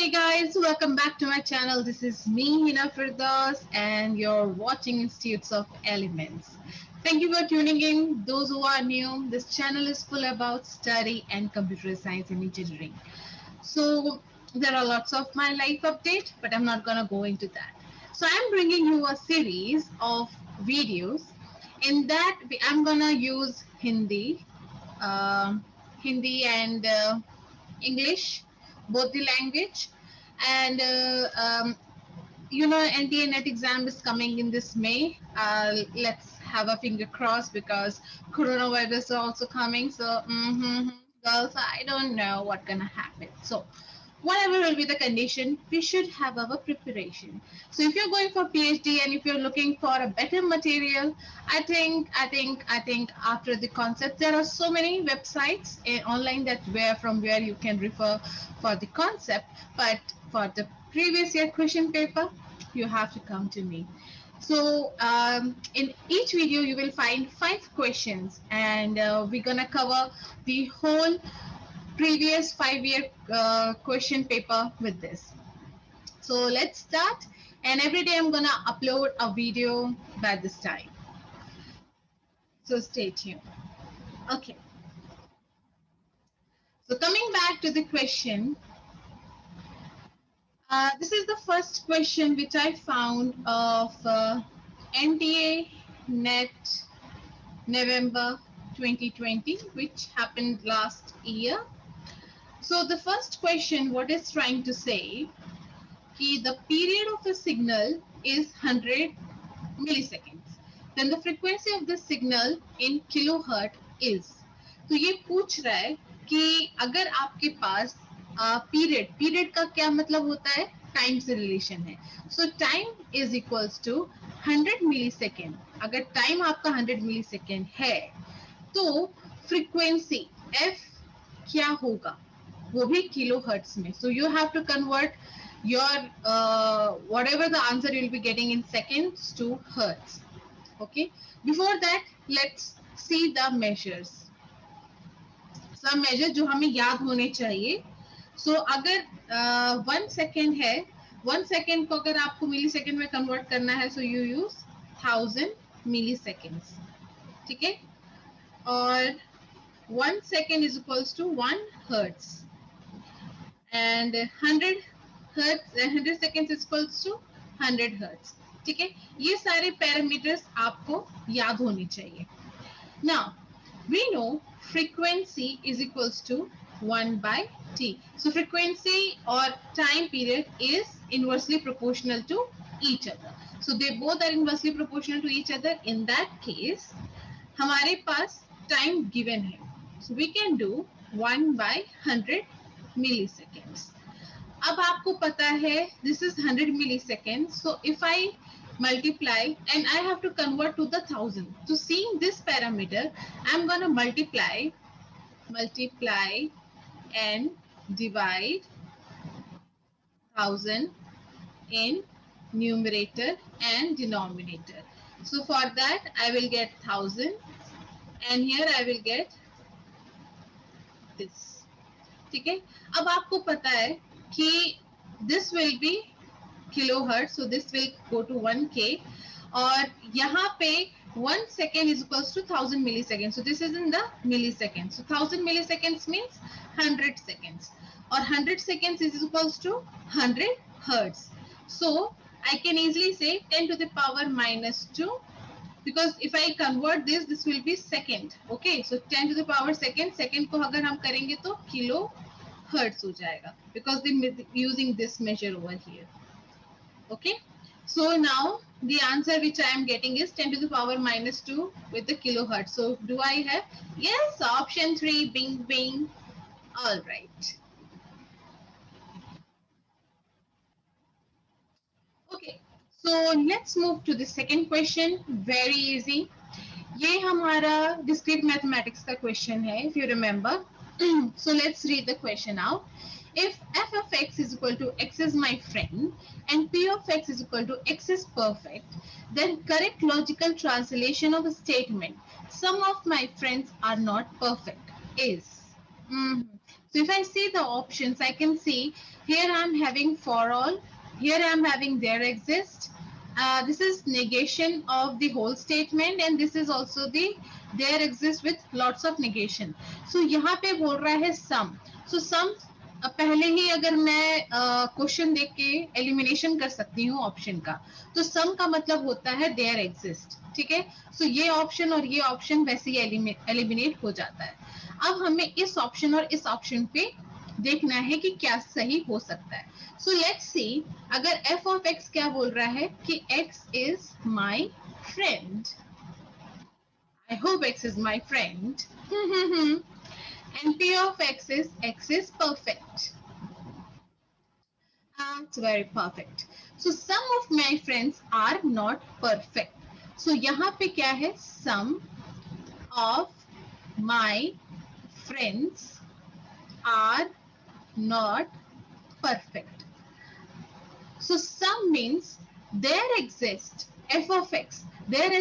Hey guys, welcome back to my channel. This is me, Hina Firdaus, and you're watching Institutes of Elements. Thank you for tuning in. Those who are new, this channel is full about study and computer science and engineering. So there are lots of my life update, but I'm not gonna go into that. So I'm bringing you a series of videos. In that, I'm gonna use um Hindi and English, both the language, and NTA net exam is coming in this May. Let's have a finger crossed because coronavirus is also coming. So, girls, I don't know what gonna happen. So, whatever will be the condition, we should have our preparation. So, if you're going for PhD and if you're looking for a better material, I think after the concept, there are so many websites online that where you can refer for the concept, but for the previous year question paper, you have to come to me. So in each video, you will find 5 questions, and we're gonna cover the whole previous 5 year question paper with this. So let's start. And every day I'm gonna upload a video by this time. So stay tuned. Okay. So coming back to the question, this is the first question which I found of NTA NET November 2020, which happened last year. So the first question, what is trying to say, the period of a signal is 100 milliseconds. Then the frequency of the signal in kilohertz is. तो ये पूछ रहा है कि अगर आपके पास period का क्या मतलब होता है, टाइम से रिलेशन है. So time is equals to 100 millisecond. अगर टाइम आपका 100 मिली सेकेंड है तो फ्रीक्वेंसी एफ क्या होगा, वो भी किलो हर्ट्स में. So you have to convert your whatever the answer you'll be getting in seconds to hertz. Okay, before that let's see the measures, some measures जो हमें याद होने चाहिए. So अगर 1 सेकेंड है, 1 सेकेंड को अगर आपको मिली सेकेंड में कन्वर्ट करना है, so you use 1000 milliseconds. ठीक है, और 1 second is equals to 1 hertz, and 100 hertz, 100 seconds is equals to 100 hertz. ठीक है, ये सारे पैरामीटर्स आपको याद होने चाहिए. Now we know frequency is equals to 1 by t. So frequency or time period is inversely proportional to each other. So they both are inversely proportional to each other. In that case हमारे पास time given है, so we can do 1 by 100 milliseconds. अब आपको पता है this is 100 milliseconds, so if I multiply and I have to convert to the 1000. So seeing this parameter, I'm gonna multiply and divide 1000 in numerator and denominator. So for that I will get 1000, and here I will get this. ठीक है, अब आपको पता है कि this will be kilohertz, so this will go to 1k, और यहाँ पे 1 second is equals to 1000 milliseconds, so this is in the milliseconds. So 1000 milliseconds means 100 seconds, or 100 seconds is equals to 100 hertz. So I can easily say 10 to the power minus 2, because if I convert this will be second. Okay, so 10 to the power second, second को अगर हम करेंगे तो kilo hertz हो जाएगा, because they using this measure over here. Okay, so now the answer which I am getting is 10 to the power minus 2 with the kilohertz. So do I have? Yes, option 3, bing bing. All right. Okay, so let's move to the second question. Very easy. ये हमारा discrete mathematics का question है, if you remember. So let's read the question out. If f of x is equal to x is my friend and p of x is equal to x is perfect, then correct logical translation of a statement, some of my friends are not perfect, is. So if I see the options, I can see here I'm having for all, here I'm having there exist. This is negation of the whole statement and this is also the there exist with lots of negation. So यहाँ पे बोल रहा है sum. So sum पहले ही अगर मैं question देख के एलिमिनेशन कर सकती हूँ ऑप्शन का, तो सम का मतलब होता है देयर एग्जिस्ट, ठीक है. सो ये ऑप्शन और ये ऑप्शन वैसे ही एलिमिनेट हो जाता है. अब हमें इस ऑप्शन और इस ऑप्शन पे देखना है कि क्या सही हो सकता है. सो लेट्स सी, अगर f ऑफ x क्या बोल रहा है कि x is my friend. I hope x is my friend. and p of x is perfect. It's very perfect. So some of my friends are not perfect. So यहाँ पे क्या है? Some of my friends are not perfect. So some means there exists f of x. There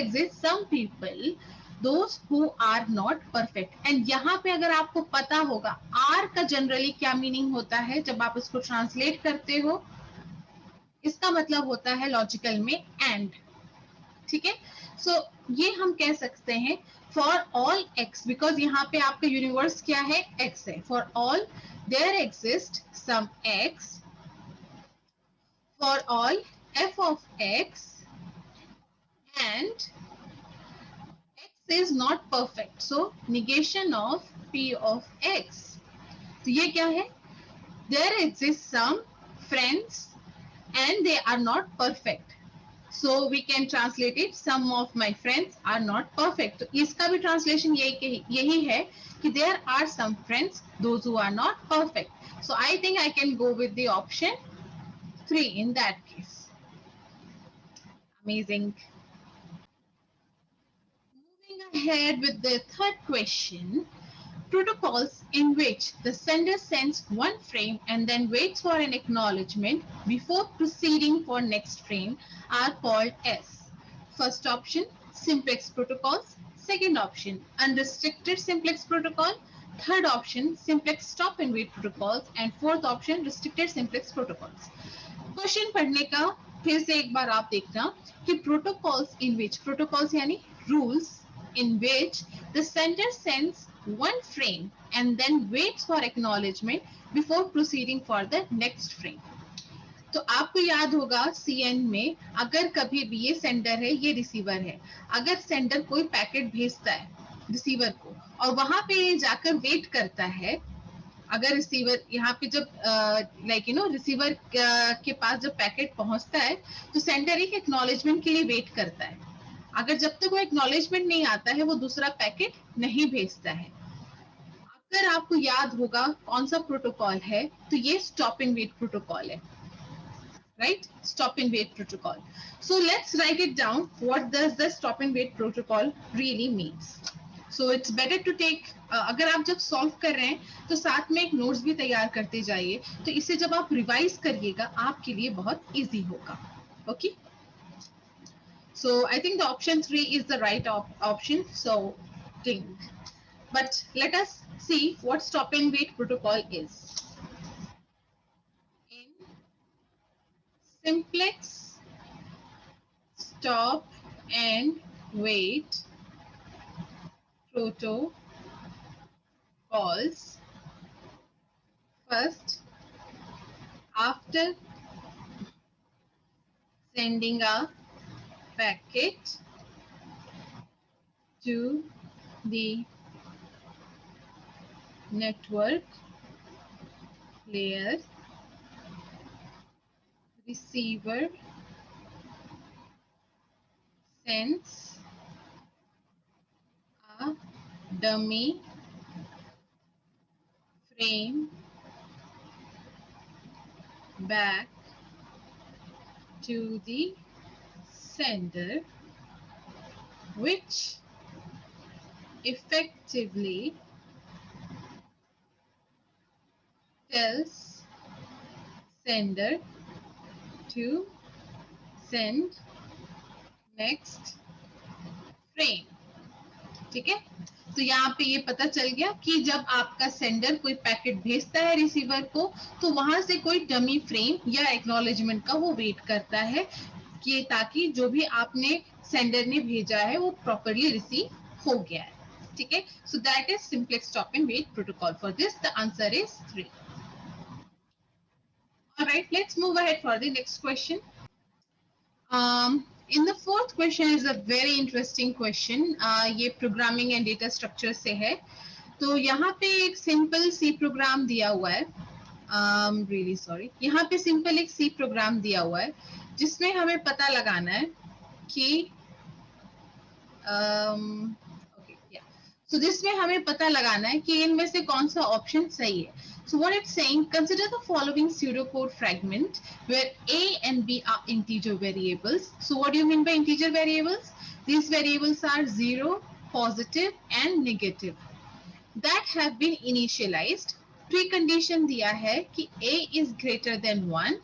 exists some people those who are not perfect. And यहाँ पे अगर आपको पता होगा r का जनरली क्या मीनिंग होता है जब आप इसको ट्रांसलेट करते हो, इसका मतलब होता है लॉजिकल में एंड, ठीक है. सो ये हम कह सकते हैं फॉर ऑल एक्स, बिकॉज यहाँ पे आपका यूनिवर्स क्या है? एक्स है. For all there exist some x, for all f of x and x is not perfect, so negation of p of x. तो ये क्या है? There exist some friends and they are not perfect, so we can translate it some of my friends are not perfect. तो इसका भी translation यही है कि there are some friends those who are not perfect. So I think I can go with the option 3 in that case. Amazing. Moving ahead with the third question, protocols in which the sender sends one frame and then waits for an acknowledgement before proceeding for next frame are called as: first option, simplex protocols; second option, unrestricted simplex protocol; third option, simplex stop and wait protocols; and fourth option, restricted simplex protocols. Question पढ़ने का फिर से एक बार आप देखना कि protocols in which, protocols यानी rules in which the sender sends one frame and then waits for acknowledgement before proceeding for the next frame. तो आपको याद होगा CN में अगर कभी भी ये सेंडर है, ये रिसीवर है, अगर सेंडर कोई पैकेट भेजता है रिसीवर को और वहां पे जाकर वेट करता है, अगर रिसीवर यहाँ पे जब रिसीवर के पास जब पैकेट पहुंचता है तो सेंडर एक एक्नॉलेजमेंट के लिए वेट करता है. अगर जब तक वो एक्नॉलेजमेंट नहीं आता है वो दूसरा पैकेट नहीं भेजता है. अगर आपको याद होगा कौन सा प्रोटोकॉल है, तो ये स्टॉप एंड वेट प्रोटोकॉल है, right? Stop and wait protocol. So let's write it down. What does the stop and wait protocol really means? So it's better to take अगर आप जब सॉल्व कर रहे हैं तो साथ में एक नोट्स भी तैयार करते जाइए, तो इससे जब आप रिवाइज करिएगा आपके लिए बहुत इजी होगा. Okay, so I think the option 3 is the right option. So think, but let us see what stop and wait protocol is. In simplex stop and wait protocols, first, after sending a packet to the network layer, receiver sends a dummy frame back to the sender, which effectively tells sender to send next frame. ठीक है, तो यहाँ पे ये पता चल गया कि जब आपका सेंडर कोई पैकेट भेजता है रिसीवर को, तो वहां से कोई डमी फ्रेम या एक्नॉलेजमेंट का वो वेट करता है कि ताकि जो भी आपने सेंडर ने भेजा है वो प्रॉपरली रिसीव हो गया है. ठीक है, so that is simplex stop and wait protocol. For this the answer is 3. All right, let's move ahead for the next question. In the fourth question is a very interesting question. ये programming and data structure से है. तो यहाँ पे एक simple C program दिया हुआ है. Really sorry. यहाँ पे simple एक C program दिया हुआ है, जिसमें हमें पता लगाना है कि okay, yeah. So जिसमें हमें पता लगाना है कि इनमें से कौन सा option सही है. So what it's saying, consider the following pseudocode fragment where A and B are integer variables. So what do you mean by integer variables? These variables are 0, positive and negative that have been initialized. Precondition दिया है कि A is greater than 1.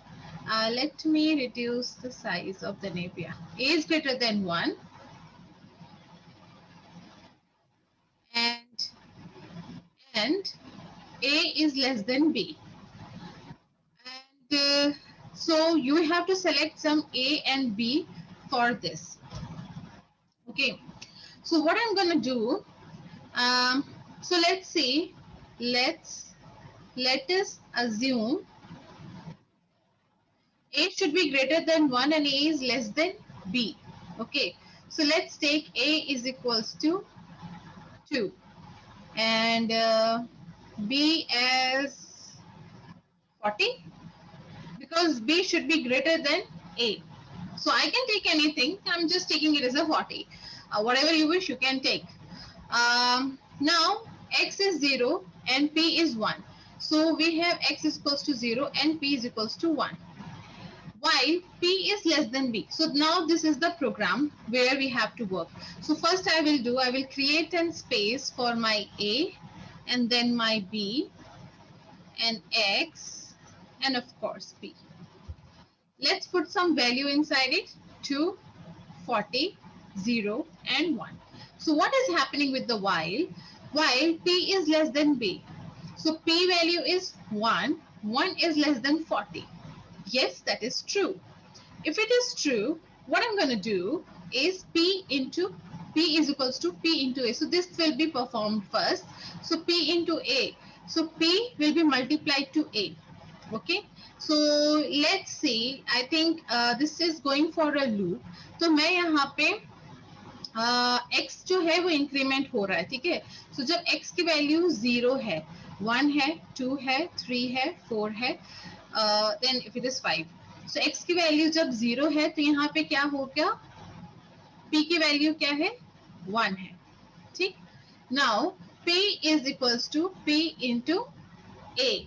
Let me reduce the size of the name. Yeah. A is greater than 1 and A is less than B. And so you have to select some A and B for this. Okay, so what I'm going to do, so let's see, let us assume A should be greater than 1 and A is less than B. Okay, so let's take A is equals to 2 and B as 40, because B should be greater than A. So I can take anything. I'm just taking it as a 40. Whatever you wish, you can take. Now, X is 0 and P is 1. So we have X is equals to 0 and P is equals to 1. While P is less than B. So now this is the program where we have to work. So first I will create a space for my A and then my B and X and of course P. Let's put some value inside it, 2, 40, 0 and 1. So what is happening with the while? While P is less than B. So P value is 1, 1 is less than 40. Yes, that is true. If it is true, what I'm going to do is P is equals to P into A. So this will be performed first. So P into A. So P will be multiplied to A. Okay. So let's see. I think this is going for a loop. तो मैं यहाँ पे x जो है वो increment हो रहा है. ठीक है. So जब x की वैल्यू 0 है, 1 है, 2 है, 3 है, 4 है, then if it is 5. So x की वैल्यू जब 0 है तो यहाँ पे क्या हो गया? p की वैल्यू क्या है? 1 है. ठीक. Now p is equals to p into a.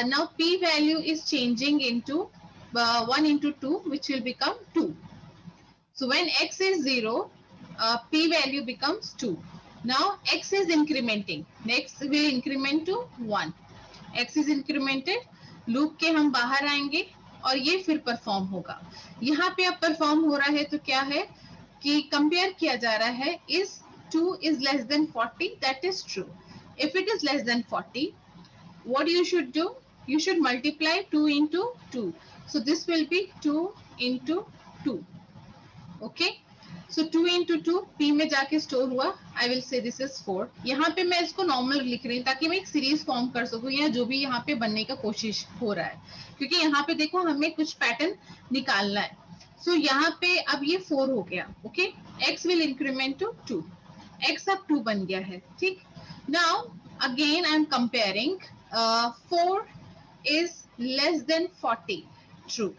Now P value is changing into 1 into 2, which will become 2. So when X is 0, P value becomes 2. Now X is incrementing. Next will increment to 1. X is incremented. Loop के हम बाहर आएंगे और ये फिर perform होगा. यहाँ पे अब परफॉर्म हो रहा है तो क्या है कि कंपेयर किया जा रहा है. Is 2 is less than 40? That is true. If it is less than 40, what you should do? You should multiply 2 into 2. So this will be 2 into 2. Okay. So 2 into 2 P में जाके स्टोर हुआ. I will say this is 4. यहाँ पे मैं इसको normal लिख रही हूँ ताकि मैं एक सीरीज फॉर्म कर सकूँ या जो भी यहाँ पे बनने का कोशिश हो रहा है, क्योंकि यहाँ पे देखो हमें कुछ पैटर्न निकालना है. So यहाँ पे अब ये 4 हो गया. Okay. X will increment to 2. X अब 2 बन गया है. ठीक. Now again I am comparing. 4 is less than 40. True.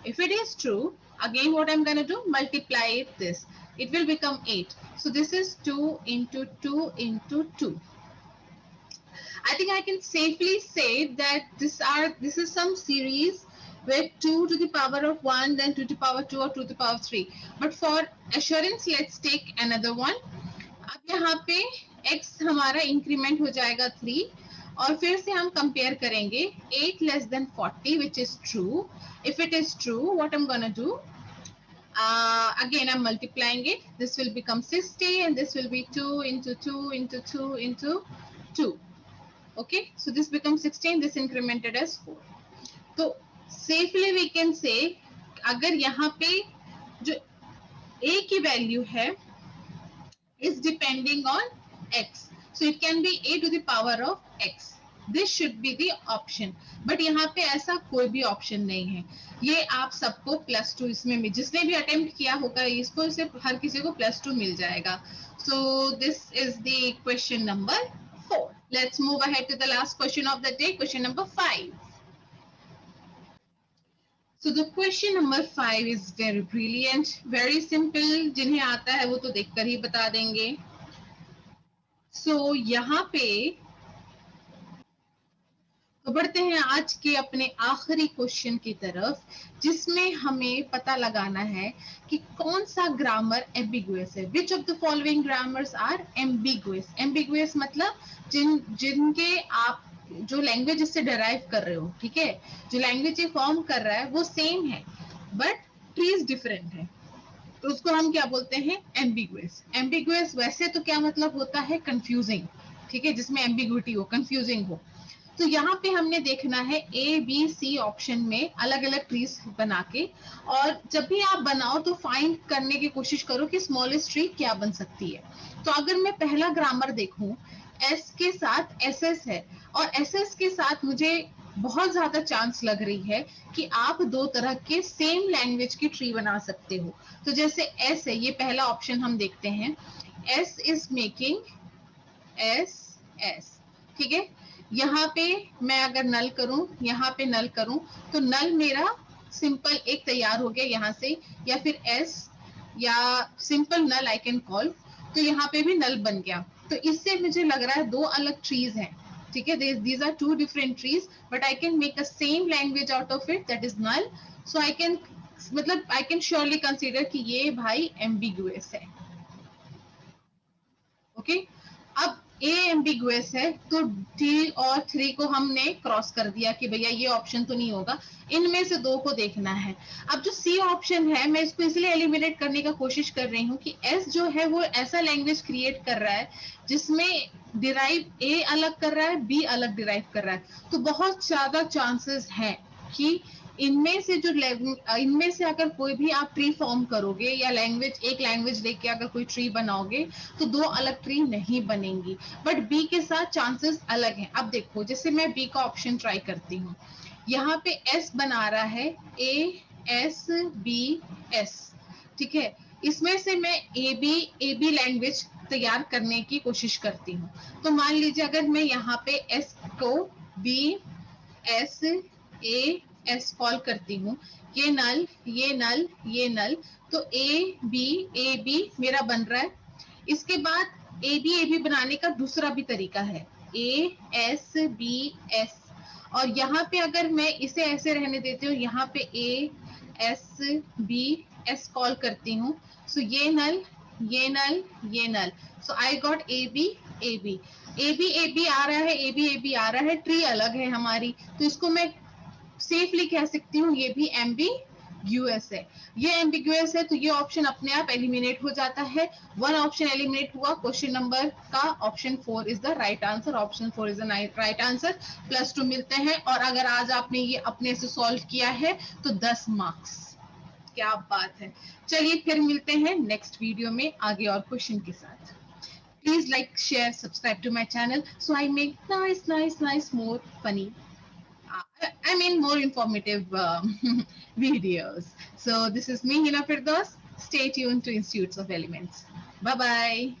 If it is true, again what I'm going to do, multiply it this. It will become 8. So this is 2 into 2 into 2. I think I can safely say that this is some series where 2 to the power of 1, then 2 to the power 2 or 2 to the power 3. But for assurance, let's take another one. अब यहाँ पे x हमारा increment हो जाएगा 3 और फिर से हम कंपेयर करेंगे 8 less than 40, which is true. If it is true, what I'm gonna do? Again, I'm multiplying it. This will become 60 and this will be 2 into 2 into 2 into 2. Okay, so this becomes 16, this incremented as 4. तो safely we can say अगर यहाँ पे जो a की value है is depending on x, so it can be a to the power of x. This should be the option, but यहाँ पे ऐसा कोई भी ऑप्शन नहीं है. ये आप सबको +2 इसमें जिसने भी अटेम्प्ट किया होगा इसको सिर्फ हर किसी को +2 मिल जाएगा. So this is the question number 4. Let's move ahead to the last question of the day, question number 5. So the question number 5 is very brilliant, very simple. जिन्हें आता है वो तो देखकर ही बता देंगे. So यहाँ पे तो बढ़ते हैं आज के अपने आखिरी क्वेश्चन की तरफ, जिसमें हमें पता लगाना है कि कौन सा ग्रामर एम्बिगुअस है. Which of the following grammars are ambiguous. Ambiguous मतलब जिनके आप जो लैंग्वेज इससे डराइव कर रहे हो, ठीक है, जो लैंग्वेज ये फॉर्म कर रहा है वो सेम है बट ट्रीज डिफरेंट है, तो उसको हम क्या बोलते हैं, एम्बिगुअस. एम्बिगुअस वैसे तो क्या मतलब होता है, कंफ्यूजिंग, ठीक है, जिसमें एम्बिगुइटी हो, कंफ्यूजिंग हो. तो यहाँ पे हमने देखना है ए बी सी ऑप्शन में अलग अलग ट्रीज बना के, और जब भी आप बनाओ तो फाइंड करने की कोशिश करो कि स्मॉलेस्ट ट्री क्या बन सकती है. तो अगर मैं पहला ग्रामर देखूं, एस के साथ एस एस है और एस एस के साथ मुझे बहुत ज्यादा चांस लग रही है कि आप दो तरह के सेम लैंग्वेज की ट्री बना सकते हो. तो जैसे एस है, ये पहला ऑप्शन हम देखते हैं, S is making S S, ठीक है. यहाँ पे मैं अगर नल करूं, यहाँ पे नल करूं, तो नल मेरा सिंपल एक तैयार हो गया यहाँ से, या फिर एस या simple null I can call, तो यहाँ पे भी नल बन गया. तो इससे मुझे लग रहा है दो अलग ट्रीज हैं, ठीक है, these are two different trees but I can make a same language out of it, that is null. So I can मतलब I can surely consider कि ये भाई ambiguous है. ओके, अब ए एम्बिगुअस है तो टी और 3 को हमने क्रॉस कर दिया कि भैया ये ऑप्शन तो नहीं होगा, इनमें से दो को देखना है. अब जो सी ऑप्शन है मैं इसको इसलिए एलिमिनेट करने का कोशिश कर रही हूँ कि एस जो है वो ऐसा लैंग्वेज क्रिएट कर रहा है जिसमें डिराइव ए अलग कर रहा है, बी अलग डिराइव कर रहा है, तो बहुत ज्यादा चांसेस है कि इनमें से जो इनमें से अगर कोई भी आप ट्री फॉर्म करोगे या लैंग्वेज, एक लैंग्वेज लेके अगर कोई ट्री बनाओगे तो दो अलग ट्री नहीं बनेंगी, बट बी के साथ चांसेस अलग हैं. अब देखो, जैसे मैं बी का ऑप्शन ट्राई करती हूँ, यहाँ पे एस बना रहा है, ए एस बी एस, ठीक है, इसमें से मैं ए बी लैंग्वेज तैयार करने की कोशिश करती हूँ. तो मान लीजिए अगर मैं यहाँ पे एस को B S A S call करती हूँ, ये नल ये नल ये नल, तो ए बी मेरा बन रहा है. इसके बाद ए बी बनाने का दूसरा भी तरीका है, ए एस बी एस, और यहाँ पे अगर मैं इसे ऐसे रहने देती हूँ, यहाँ पे A S B S call करती हूँ, सो ये नल ये नल ये null, so I got A B A B आ रहा है, ए बी आ रहा है, ट्री अलग है हमारी, तो इसको मैं सेफली कह सकती हूँ ये भी एम्बिग्यूअस है. ये एम्बिग्यूअस है तो ये ऑप्शन अपने आप एलिमिनेट हो जाता है. वन ऑप्शन एलिमिनेट हुआ, क्वेश्चन नंबर का option 4 is the right answer. Option 4 is the right answer. +2 मिलते हैं, और अगर आज आपने ये अपने से सॉल्व किया है तो 10 मार्क्स. क्या बात है. चलिए फिर मिलते हैं नेक्स्ट वीडियो में आगे और क्वेश्चन के साथ. Please like, share, subscribe to my channel so I make nice, more funny, I mean more informative videos. So this is me, Hina Firdaus. Stay tuned to Institutes of Elements. Bye-bye.